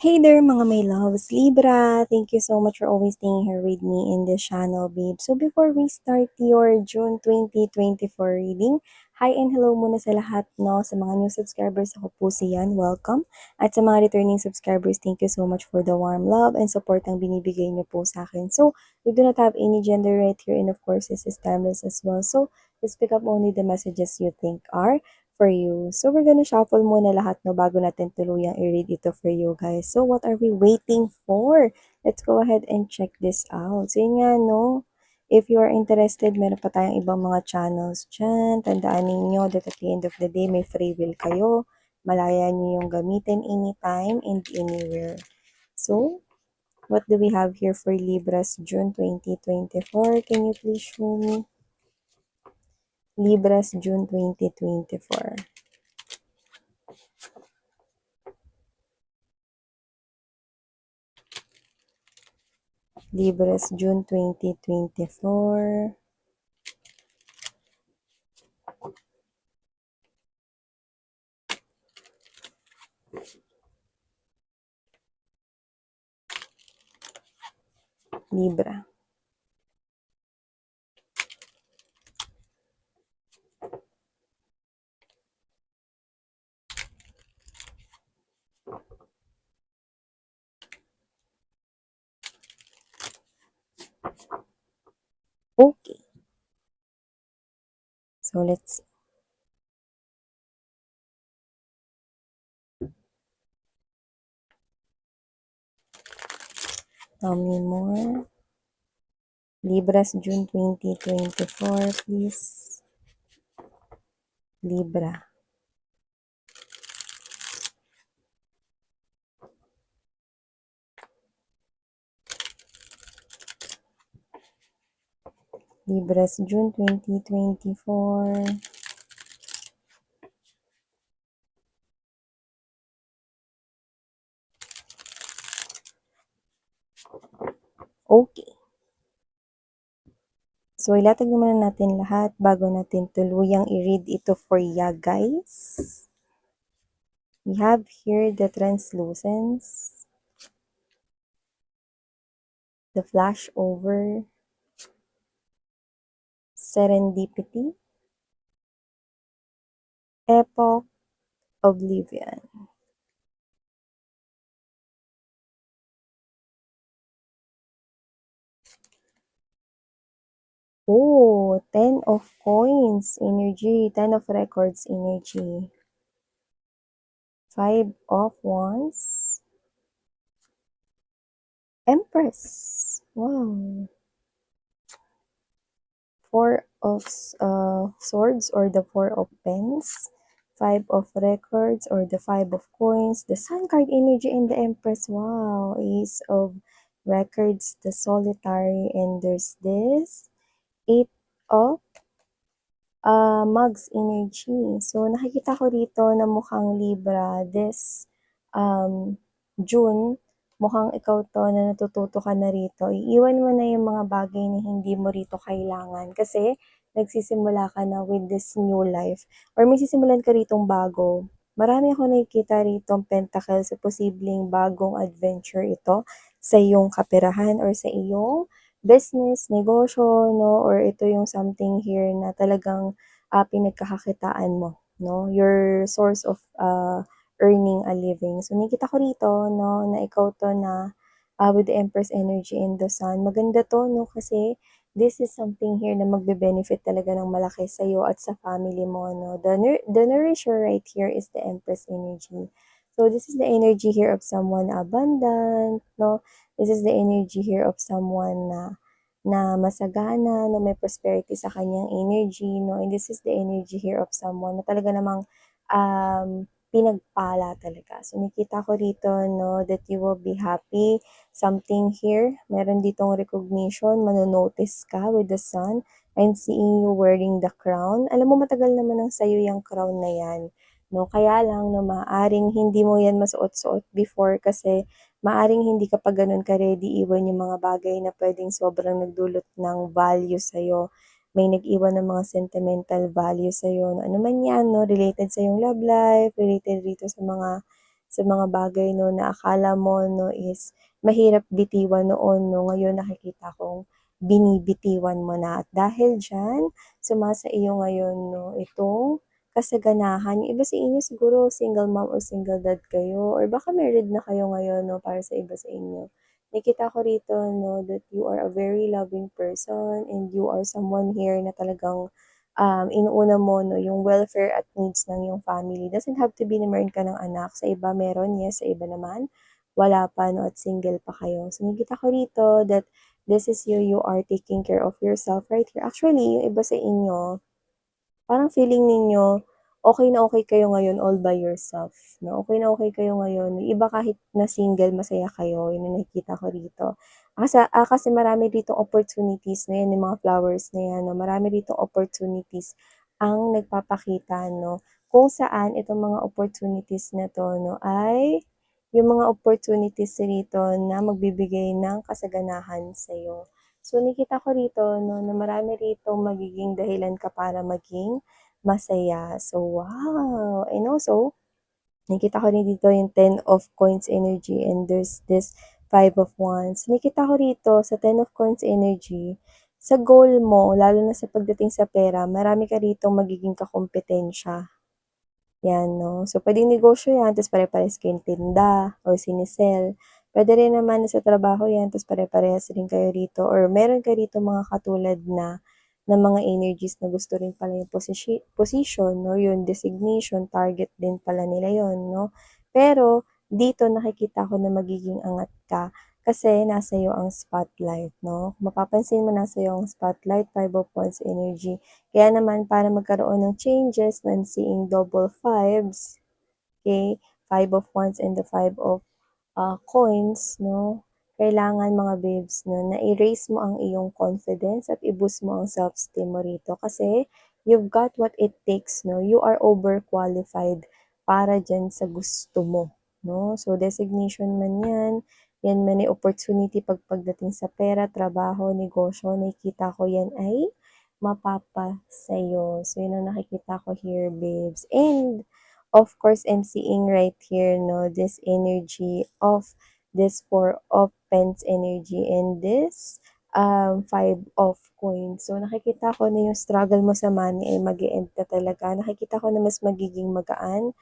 Hey there mga my loves, Libra! Thank you so much for always staying here with me in this channel, babe. So before we start your June 2024 reading, hi and hello muna sa lahat, no? Sa mga new subscribers, ako po si Yan, welcome. At sa mga returning subscribers, thank you so much for the warm love and support ang binibigay niyo po sa akin. So, we do not have any gender right here, and of course, this is timeless as well. So, let's pick up only the messages you think are for you. So, we're gonna shuffle muna lahat no bago natin tuluyang i-read ito for you guys. So, what are we waiting for? Let's go ahead and check this out. So, yun nga, no? If you are interested, meron pa tayong ibang mga channels dyan. Tandaan ninyo that at the end of the day, may free will kayo. Malaya nyo yung gamitin anytime and anywhere. So, what do we have here for Libras June 2024? Can you please show me? Libras June 2024. Libras June 2024. Libra. Okay. So let's tell me more. Libras June 2024, please. Libra. Libras June 2024. Okay. So, ilatag naman natin lahat bago natin tuluyang i-read ito for ya, guys. We have here the translucence, the flashover, serendipity, epoch, oblivion. Oh, 10 of coins energy, 10 of records energy, 5 of wands, empress, wow, 4 of swords or the 4 of pens, 5 of records or the 5 of coins, the sun card energy and the empress, wow, ace of records, the solitary, and there's this 8 of Mugs energy. So, nakikita ko dito na mukhang Libra this June, mukhang ikaw to na natututo ka na rito. Iiwan mo na yung mga bagay na hindi mo rito kailangan kasi nagsisimula ka na with this new life or may sisimulan ka ritong bago. Marami ako nakikita ritong pentacles sa posibleng bagong adventure ito sa iyong kaperahan or sa iyong business, negosyo, no? Or ito yung something here na talagang pinagkakakitaan mo, no? Your source of earning a living. So, nakita ko rito, no, na ikaw to na with the Empress energy in the sun. Maganda to, no, kasi this is something here na magbe-benefit talaga ng malaki sa iyo at sa family mo, no. The nourisher right here is the Empress energy. So, this is the energy here of someone abundant, no. This is the energy here of someone na masagana, no, may prosperity sa kanyang energy, no, and this is the energy here of someone na talaga namang pinagpala talaga. So, nakita ko rito, no, that you will be happy. Something here, meron ditong recognition, manonotice ka with the sun. I'm seeing you wearing the crown. Alam mo, matagal naman ang sayo yung crown na yan. No, kaya lang, no, maaring hindi mo yan masuot-suot before kasi maaring hindi ka pa ganun ka-ready iwan yung mga bagay na pwedeng sobrang nagdulot ng value sa'yo. May nag-iwan ng mga sentimental value sa'yo. No? Ano man yan, no? Related sa yung love life, related rito sa mga bagay 'no, na akala mo 'no is mahirap bitiwan noon 'no, ngayon nakikita kong binibitiwan mo na at dahil diyan, sumasa iyo ngayon 'no, itong kasaganahan. Yung iba sa inyo siguro single mom or single dad kayo or baka married na kayo ngayon 'no, para sa iba sa inyo. Nakikita ko rito 'no, that you are a very loving person and you are someone here na talagang, inuuna mo 'no, yung welfare at needs ng iyong family. Doesn't have to be na meron ka ng anak, sa iba meron, yes, sa iba naman wala pa 'no, at single pa kayo. So nakikita ko rito that this is you are taking care of yourself right here. Actually, yung iba sa inyo parang feeling ninyo okey na kayo ngayon all by yourself 'no, okey na okey kayo ngayon. Yung iba kahit na single masaya kayo, yun ang nakikita ko rito. Kasi marami ditong opportunities na yan, yung mga flowers na yan 'no, marami ditong opportunities ang nagpapakita 'no, kung saan itong mga opportunities na 'to 'no ay yung mga opportunities rito na magbibigay ng kasaganahan sa'yo. So nakikita ko rito 'no, na marami ritong magiging dahilan ka para maging masaya. So, wow! And also, nakita ko rin dito yung Ten of Coins energy and there's this Five of Wands. Nakita ko rito sa Ten of Coins energy, sa goal mo, lalo na sa pagdating sa pera, marami ka ritong magiging kakumpetensya. Yan 'no. So, puwedeng negosyo yan ta's pare-parehas kayong tinda or sine-sell. Puwede rin naman na sa trabaho yan ta's pare-parehas rin kayo rito or meron ka rito mga katulad na mga energies na gusto rin pala yung position 'no, yung designation, target din pala nila yun 'no. Pero dito nakikita ko na magiging angat ka kasi nasa iyo ang spotlight 'no. Mapapansin mo nasa iyo ang spotlight, Five of Wands energy. Kaya naman para magkaroon ng changes na seeing double fives, okay, Five of Wands and the Five of coins 'no, kailangan mga babes 'no, na i-raise mo ang iyong confidence at i-boost mo ang self-esteem mo rito kasi you've got what it takes 'no, you are overqualified para diyan sa gusto mo 'no. So designation man 'yan, 'yan man ay opportunity pagdating sa pera, trabaho, negosyo, nakikita ko 'yan ay mapapasa'yo. So 'yun ang nakikita ko here babes and of course, I'm seeing right here 'no, this energy of this Four of Pents energy and this, Five of Coins. So, nakikita ko na yung struggle mo sa money ay mag-e-end na talaga. Nakikita ko na mas magiging magaan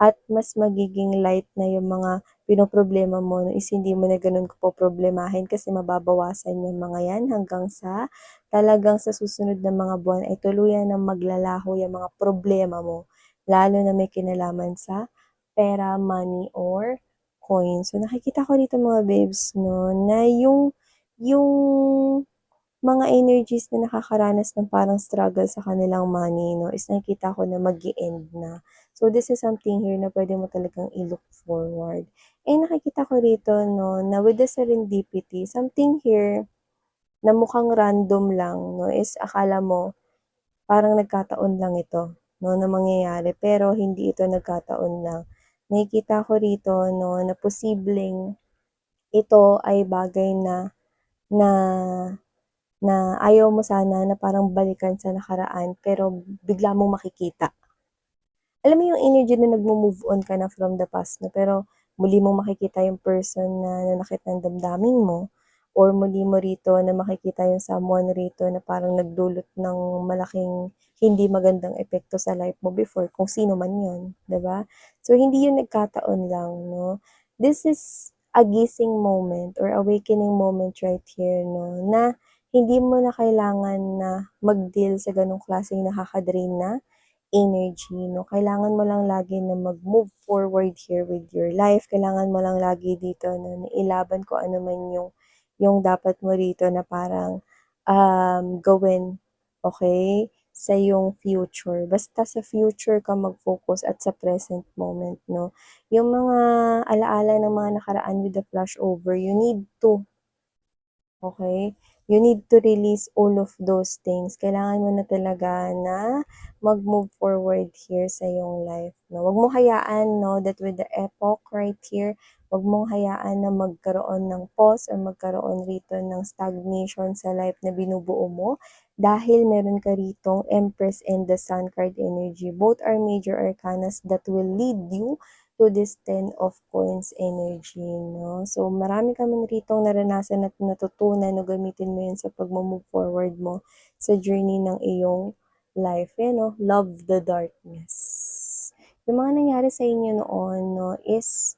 at mas magiging light na yung mga pinoproblema mo 'no, is hindi mo na gano'n poproblemahin kasi mababawasan yung mga 'yan hanggang sa talagang sa susunod na mga buwan ay tuluyan ng maglalaho yung mga problema mo. Lalo na may kinalaman sa pera, money, or coins. So, nakikita ko dito mga babes 'no, na yung mga energies na nakakaranas ng parang struggle sa kanilang money 'no, is nakikita ko na mag-e-end na. So, this is something here na puwede mo talagang i-look forward. And nakikita ko rito 'no, na with the serendipity, something here na mukhang random lang 'no, is akala mo parang nagkataon lang ito 'no, na mangyayari pero hindi ito nagkataon lang. Nakikita ko rito 'no, na posibleng ito ay bagay na na ayaw mo sana na parang balikan sa nakaraan pero bigla mong makikita. Alam mo yung energy na nagmo-move on ka na from the past 'no, pero muli mong makikita yung person na nanakit ng damdamin mo or muli mo rito na makikita yung someone rito na parang nagdulot ng malaking hindi magandang epekto sa life mo before kung sino man yun, 'di ba? So, hindi yun nagkataon lang 'no. This is a gising moment or awakening moment right here 'no, na hindi mo na kailangan na mag-deal sa ganong klaseng nakaka-drain na energy 'no. Kailangan mo lang lagi na mag-move forward here with your life. Kailangan mo lang lagi dito na ilaban kung ano man yung dapat mo rito na parang, gawin, okay sa yung future. Basta sa future ka mag-focus at sa present moment 'no. Yung mga ala-ala ng mga nakaraan with the flashover, you need to okay? You need to release all of those things. Kailangan mo na talaga na mag-move forward here sa iyong life 'no. Wag mong hayaan 'no, that with the epoch right here, wag mong hayaan na magkaroon ng pause or magkaroon rito ng stagnation sa life na binubuo mo dahil meron ka ritong Empress and the Sun card energy. Both are major arcanas that will lead you to this Ten of Coins energy, 'no. So, marami ka man ritong naranasan at natutunan 'no, gamitin mo 'yan sa pagmo-move forward mo sa journey ng iyong life. Ayan 'no, love the darkness. Yung mga nangyari sa inyo noon 'no, is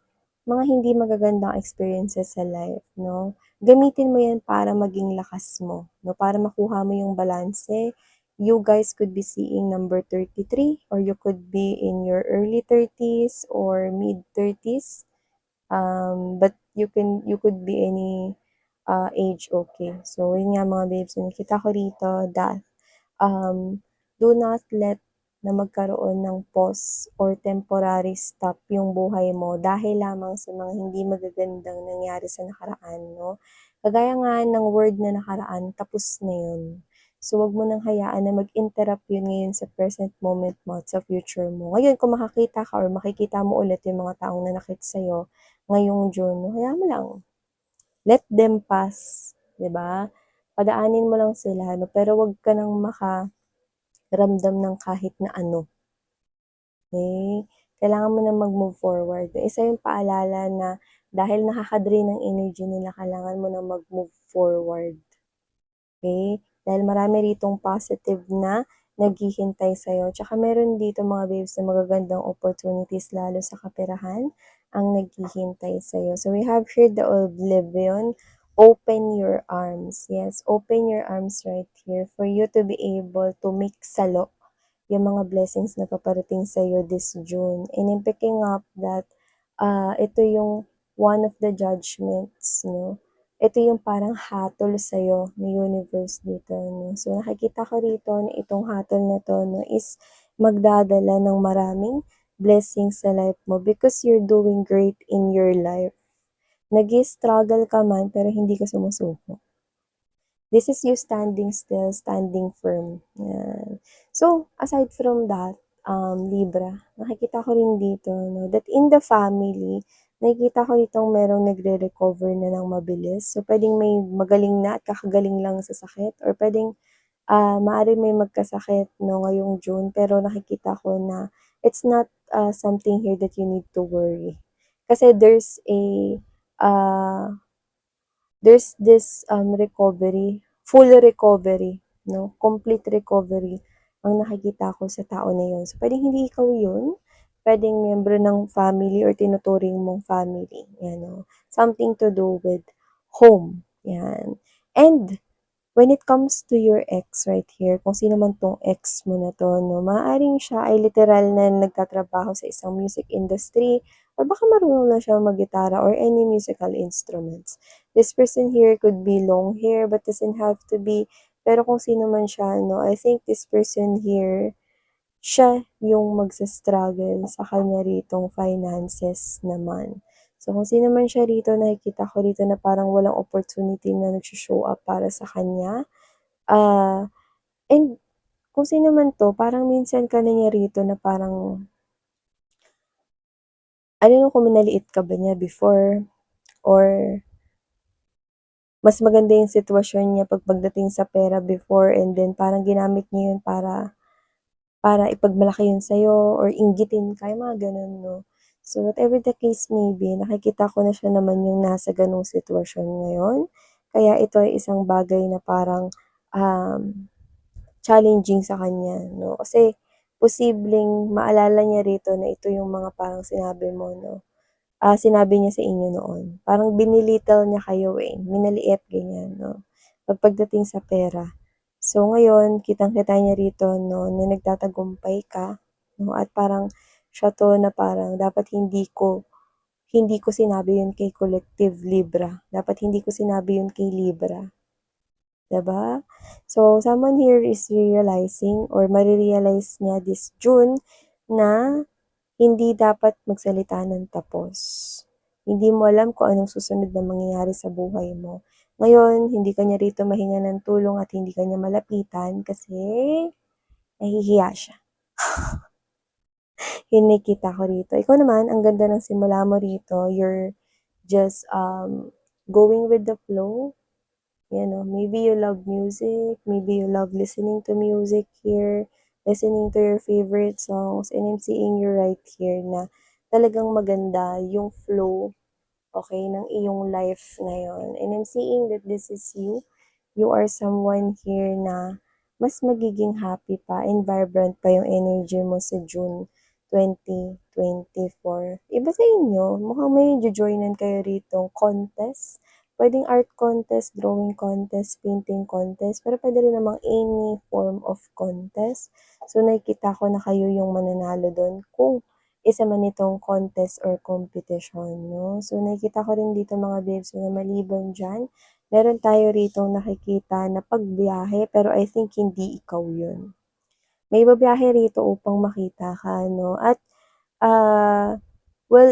mga hindi magagandang experiences sa life 'no. Gamitin mo 'yan para maging lakas mo 'no, para makuha mo yung balanse. You guys could be seeing number 33 or you could be in your early 30s or mid-30s. But you could be any, age, okay. So yun nga mga babes, yung nakita ko rito that, do not let na magkaroon ng pause or temporary stop yung buhay mo dahil lamang sa mga hindi magagandang nangyari sa nakaraan 'no. Kagaya nga ng word na nakaraan, tapos na yun. So, wag mo nang hayaan na mag-interrupt yun ngayon sa present moment mo at sa future mo. Ngayon kung makakita ka or makikita mo ulit yung mga taong nanakit sa'yo ngayong June, hayaan mo lang. Let them pass, 'di ba? Padaanin mo lang sila 'no, pero wag ka ng makaramdam ng kahit na ano, okey? Kailangan mo na mag-move forward. Isa yung paalala na dahil nakaka-drain ng energy nila, kailangan mo na mag-move forward. Okay, dahil marami ritong positive na naghihintay sa'yo. Tsaka meron dito mga babes na magagandang opportunities lalo sa kaperahan ang naghihintay sa'yo. So we have here the Oblivion, open your arms. Yes, open your arms right here for you to be able to make salo yung mga blessings na paparating sa'yo this June. And I'm picking up that, ito yung one of the judgments 'no. Ito yung parang hatol sa'yo ni universe dito 'no. So, nakikita ko rito na itong hatol na 'to 'no is magdadala ng maraming blessings sa life mo because you're doing great in your life. Nag-i-struggle ka man pero hindi ka sumusuko. This is you standing still, standing firm, yan. So, aside from that, Libra, nakikita ko rin dito 'no, that in the family, nakikita ko ditong merong nagre-recover na ng mabilis. So, puwedeng may magaling na at kakagaling lang sa sakit or puwedeng, maaaring may magkasakit 'no, ngayong June pero nakikita ko na it's not, something here that you need to worry. Kasi uh there's this, recovery, full recovery 'no, complete recovery ang nakikita ko sa tao na yun. So, puwedeng hindi ikaw yun, puwedeng miyembro ng family or tinuturing mong family, yan 'no. Something to do with home, yan. And when it comes to your ex right here, kung sino man 'tong ex mo na 'to 'no, maaaring siya ay literal na nagtatrabaho sa isang music industry or baka marunong lang siyang maggitara or any musical instruments. This person here could be long hair but doesn't have to be, pero kung sino man siya 'no, I think this person here, siya yung magsa-struggle sa kanya ritong finances naman. So, kung sino man siya rito, nakikita ko rito na parang walang opportunity na nagso-show up para sa kanya. And kung sino man 'to, parang minsan ka na niya rito na parang ano yung kung minaliit ka ba niya before or mas maganda yung sitwasyon niya pagdating sa pera before and then parang ginamit niya yun para ipagmalaki yun sa'yo or inggitin ka, yung mga gano'n 'no. So, whatever the case may be, nakikita ko na siya naman yung nasa gano'ng sitwasyon ngayon. Kaya ito ay isang bagay na parang, challenging sa kanya 'no, kasi posibleng maalala niya rito na ito yung mga parang sinabi mo 'no, sinabi niya sa inyo noon. Parang binilittle niya kayo, eh, minaliit ganyan 'no, pagdating sa pera. So ngayon kitang-kita niya rito 'no, na nagtatagumpay ka 'no, at parang siya 'to na parang dapat hindi ko sinabi yun kay Collective Libra, dapat hindi ko sinabi yun kay Libra. 'Di ba? So, someone here is realizing or mare-realize niya this June na hindi dapat magsalita ng tapos. Hindi mo alam kung anong susunod na mangyayari sa buhay mo. Ngayon, hindi ka niya rito mahinga ng tulong at hindi ka niya malapitan kasi nahihiya siya. Yun nakikita ko rito. Ikaw naman, ang ganda ng simula mo rito. You're just, going with the flow. You know, maybe you love music, maybe you love listening to music here, listening to your favorite songs, and I'm seeing you right here na talagang maganda yung flow, okay, ng iyong life ngayon. And I'm seeing that this is you. You are someone here na mas magiging happy pa and vibrant pa yung energy mo sa June 2024. Iba sa inyo, mukhang may jo-joinan kayo ritong contest. Puwedeng art contest, drawing contest, painting contest, pero puwede rin namang any form of contest. So, nakikita ko na kayo yung mananalo dun kung isa man itong contest or competition, 'no. So, nakikita ko rin dito mga babes na maliban diyan, meron tayo ritong nakikita na pagbiyahe pero I think hindi ikaw yun. May babiyahe rito upang makita ka 'no at, well,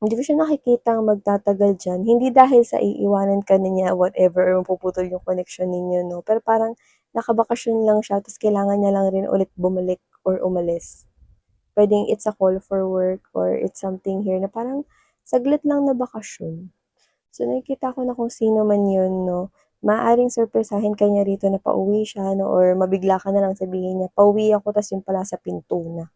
hindi ko siya nakikitang magtatagal diyan, hindi dahil sa iiwanan ka na niya whatever or mapuputol yung connection ninyo 'no, pero parang nakabakasyon lang siya ta's kailangan niya lang rin ulit bumalik or umalis. Puwedeng it's a call for work or it's something here na parang saglit lang na bakasyon. So, nakikita ko na kung sino man yun 'no, maaaring surpresahin ka niya rito na pauwi siya 'no or mabigla ka na lang sabihin niya, "Pauwi ako," ta's yun pala sa pinto na.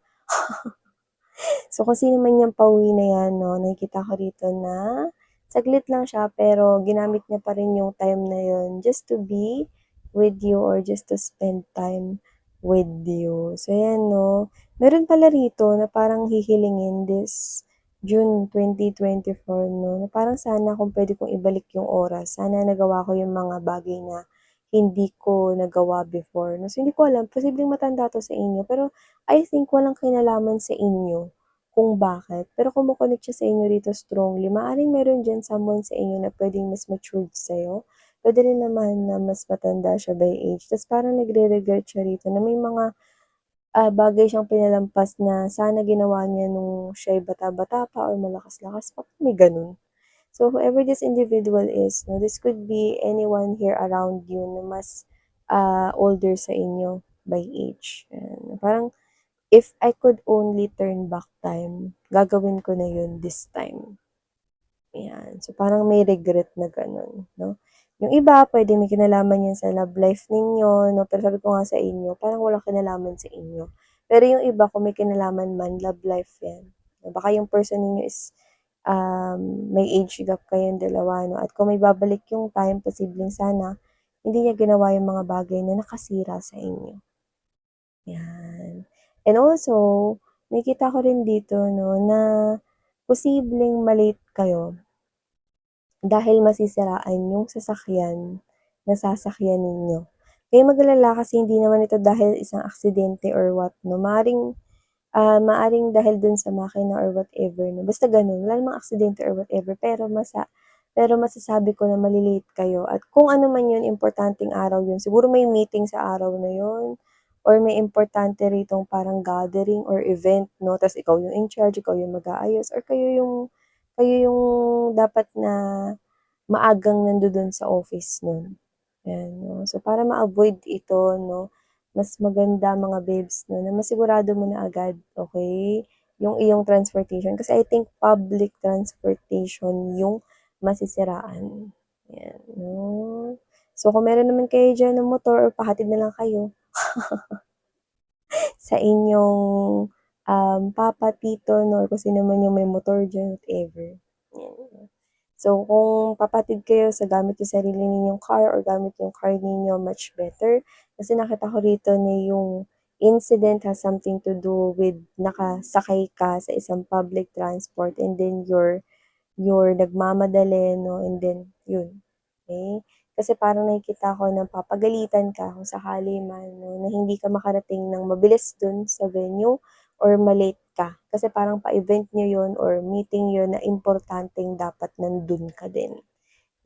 So, kung sino man yang pauwi na yan 'no, nakikita ko rito na saglit lang siya pero ginamit niya pa rin yung time na yun just to be with you or just to spend time with you. So, yan 'no. Meron pala rito na parang hihilingin this June 2024 'no, na parang sana kung puwede kong ibalik yung oras, sana nagawa ko yung mga bagay na hindi ko nagawa before 'no. So, hindi ko alam, posibleng matanda 'to sa inyo pero I think walang kinalaman sa inyo kung bakit. Pero kumo-connect siya sa inyo rito strongly. Maaaring meron diyan someone sa inyo na puwedeng mas matured sa'yo. Puwede rin naman na mas matanda siya by age. Ta's parang nagre-regret siya rito na may mga, bagay siyang pinalampas na sana ginawa niya nung siya'y bata-bata pa or malakas-lakas pa, may gano'n. So, whoever this individual is 'no, this could be anyone here around you na mas, older sa inyo by age, ayan. Parang if I could only turn back time, gagawin ko na yun this time. Ayan. So, parang may regret na gano'n, 'no. Yung iba puwedeng may kinalaman yan sa love life ninyo 'no, pero sabi ko nga sa inyo, parang walang kinalaman sa inyo. Pero yung iba kung may kinalaman man, love life yan. Baka yung person ninyo is, may age gap kayong dalawa 'no, at kung may babalik yung time, posibleng sana hindi niya ginawa yung mga bagay na nakasira sa inyo. 'Yan. And also, nakikita ko rin dito 'no, na posibleng ma-late kayo dahil masisiraan yung sasakyan na sasakyan ninyo. Huwag kayong mag-alala kasi hindi naman ito dahil isang aksidente or what 'no, maaaring dahil dun sa makina or whatever 'no, basta gano'n. Wala namang aksidente or whatever pero masasabi ko na mali-late kayo at kung ano man yun, importanteng araw yun. Siguro may meeting sa araw na yun or may importante ritong parang gathering or event 'no, ta's ikaw yung in charge, ikaw yung mag-aayos or kayo yung dapat na maagang nandodo'n sa office nun, 'yan 'no. So, para ma-avoid ito 'no, mas maganda mga babes 'no, na masigurado mo na agad, okey, yung iyong transportation kasi I think public transportation yung masisiraan, 'yan 'no. So, kung meron naman kayo diyan na motor or pahatid na lang kayo sa inyong, papa, tito 'no, or kung sino man yung may motor diyan, whatever, 'yan. So, kung papatid kayo sa gamit yung sarili ninyong car or gamit yung car ninyo, much better. Kasi nakita ko rito na yung incident has something to do with nakasakay ka sa isang public transport and then you're nagmamadali 'no, and then yun, okey? Kasi parang nakikita ko na papagalitan ka kung sakali man 'no, na hindi ka makarating ng mabilis dun sa venue or ma-late ka. Kasi parang pa-event niyo yun or meeting yun na importanteng dapat nandun ka din,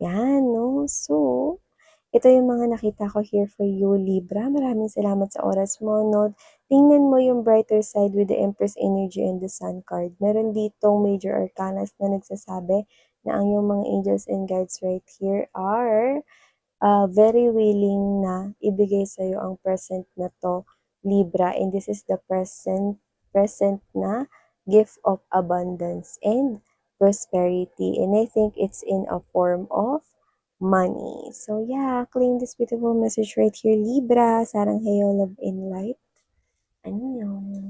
'yan 'no. So, ito yung mga nakita ko here for you, Libra. Maraming salamat sa oras mo 'no. Tingnan mo yung brighter side with the Empress energy and the Sun card. Meron ditong major arcanas na nagsasabi na ang iyong mga angels and guides right here are very willing na ibigay sa'yo ang present na 'to, Libra, and this is the present na gift of abundance and prosperity, and I think it's in a form of money. So yeah, claim this beautiful message right here, Libra. Sarang heyo, love and light. Annyeong.